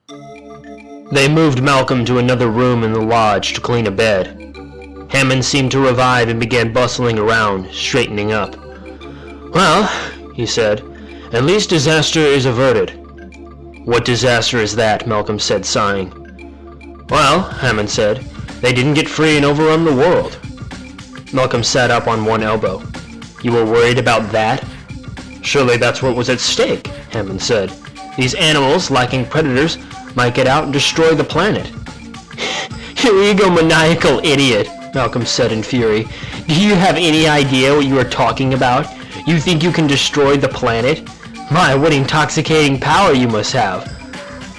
They moved Malcolm to another room in the lodge to clean a bed. Hammond seemed to revive and began bustling around, straightening up. "Well," he said, "at least disaster is averted." "What disaster is that?" Malcolm said, sighing. "Well," Hammond said, "they didn't get free and overrun the world." Malcolm sat up on one elbow. "You were worried about that?" "Surely that's what was at stake," Hammond said. "These animals, lacking predators, might get out and destroy the planet." "You egomaniacal idiot," Malcolm said in fury. "Do you have any idea what you are talking about? You think you can destroy the planet? My, what intoxicating power you must have."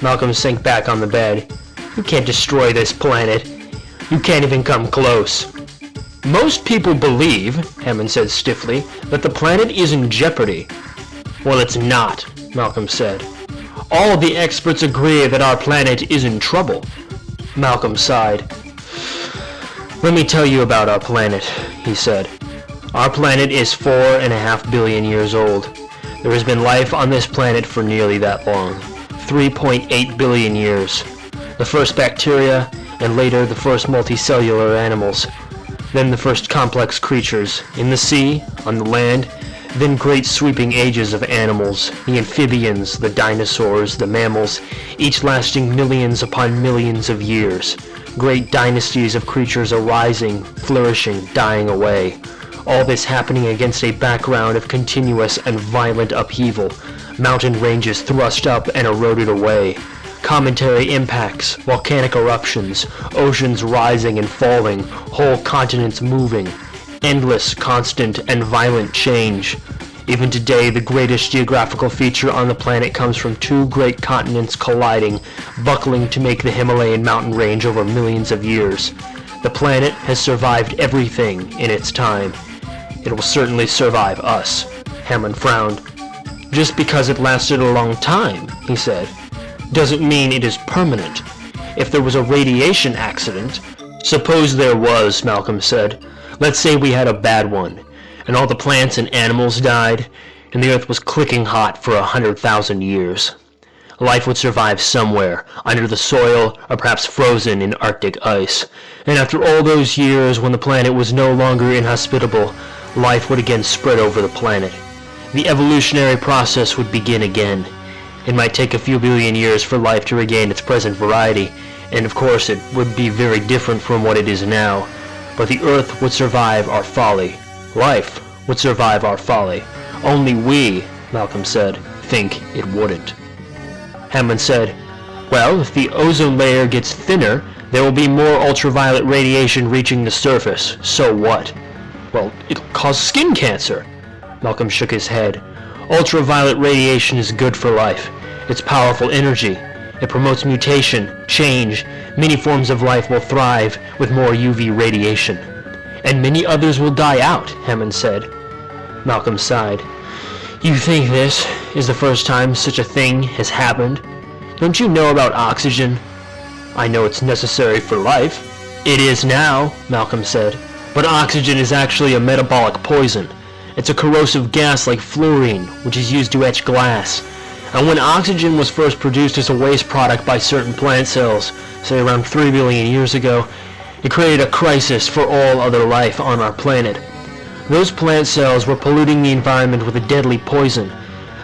Malcolm sank back on the bed. "You can't destroy this planet. You can't even come close." "Most people believe," Hammond said stiffly, "that the planet is in jeopardy." "Well, it's not," Malcolm said. "All the experts agree that our planet is in trouble." Malcolm sighed. "Let me tell you about our planet," he said. "Our planet is 4.5 billion years old. There has been life on this planet for nearly that long. 3.8 billion years. The first bacteria, and later the first multicellular animals. Then the first complex creatures, in the sea, on the land, then great sweeping ages of animals, the amphibians, the dinosaurs, the mammals, each lasting millions upon millions of years. Great dynasties of creatures arising, flourishing, dying away. All this happening against a background of continuous and violent upheaval. Mountain ranges thrust up and eroded away. Cometary impacts, volcanic eruptions, oceans rising and falling, whole continents moving. Endless, constant, and violent change. Even today, the greatest geographical feature on the planet comes from two great continents colliding, buckling to make the Himalayan mountain range over millions of years. The planet has survived everything in its time. It will certainly survive us." Hammond frowned. "Just because it lasted a long time," he said, "doesn't mean it is permanent. If there was a radiation accident—" "Suppose there was," Malcolm said. "Let's say we had a bad one, and all the plants and animals died, and the Earth was clicking hot for 100,000 years. Life would survive somewhere, under the soil, or perhaps frozen in Arctic ice. And after all those years, when the planet was no longer inhospitable, life would again spread over the planet. The evolutionary process would begin again. It might take a few billion years for life to regain its present variety, and of course it would be very different from what it is now. But the Earth would survive our folly. Life would survive our folly. Only we," Malcolm said, "think it wouldn't." Hammond said, "Well, if the ozone layer gets thinner, there will be more ultraviolet radiation reaching the surface. So what?" "Well, it'll cause skin cancer." Malcolm shook his head. "Ultraviolet radiation is good for life. It's powerful energy. It promotes mutation, change. Many forms of life will thrive with more UV radiation." "And many others will die out," Hammond said. Malcolm sighed. "You think this is the first time such a thing has happened? Don't you know about oxygen?" "I know it's necessary for life." "It is now," Malcolm said. "But oxygen is actually a metabolic poison. It's a corrosive gas like fluorine, which is used to etch glass. And when oxygen was first produced as a waste product by certain plant cells, say around 3 billion years ago, it created a crisis for all other life on our planet. Those plant cells were polluting the environment with a deadly poison.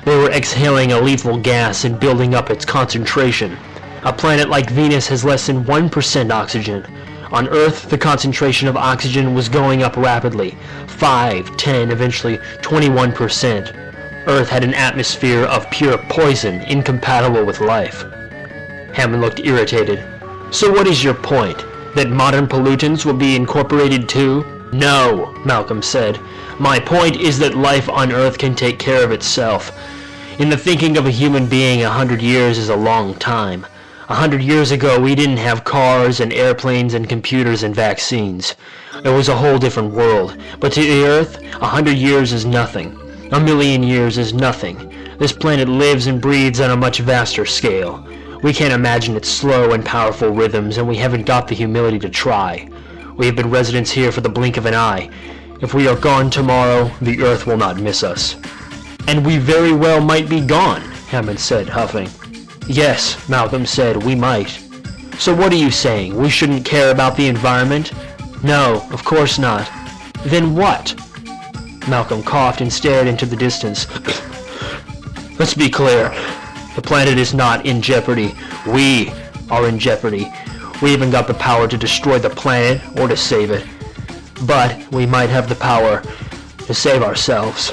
They were exhaling a lethal gas and building up its concentration. A planet like Venus has less than 1% oxygen. On Earth, the concentration of oxygen was going up rapidly. 5, 10, eventually 21%. Earth had an atmosphere of pure poison, incompatible with life." Hammond looked irritated. "So what is your point? That modern pollutants will be incorporated too?" "No," Malcolm said. "My point is that life on Earth can take care of itself. In the thinking of a human being, 100 years is a long time. 100 years ago, we didn't have cars and airplanes and computers and vaccines. It was a whole different world. But to the Earth, 100 years is nothing. 1,000,000 years is nothing. This planet lives and breathes on a much vaster scale. We can't imagine its slow and powerful rhythms, and we haven't got the humility to try. We have been residents here for the blink of an eye. If we are gone tomorrow, the Earth will not miss us." "And we very well might be gone," Hammond said, huffing. Yes, Malcolm said, we might. So what are you saying? We shouldn't care about the environment? No, of course not. Then what? Malcolm coughed and stared into the distance. Let's be clear. The planet is not in jeopardy. We are in jeopardy. We haven't got the power to destroy the planet or to save it. But we might have the power to save ourselves.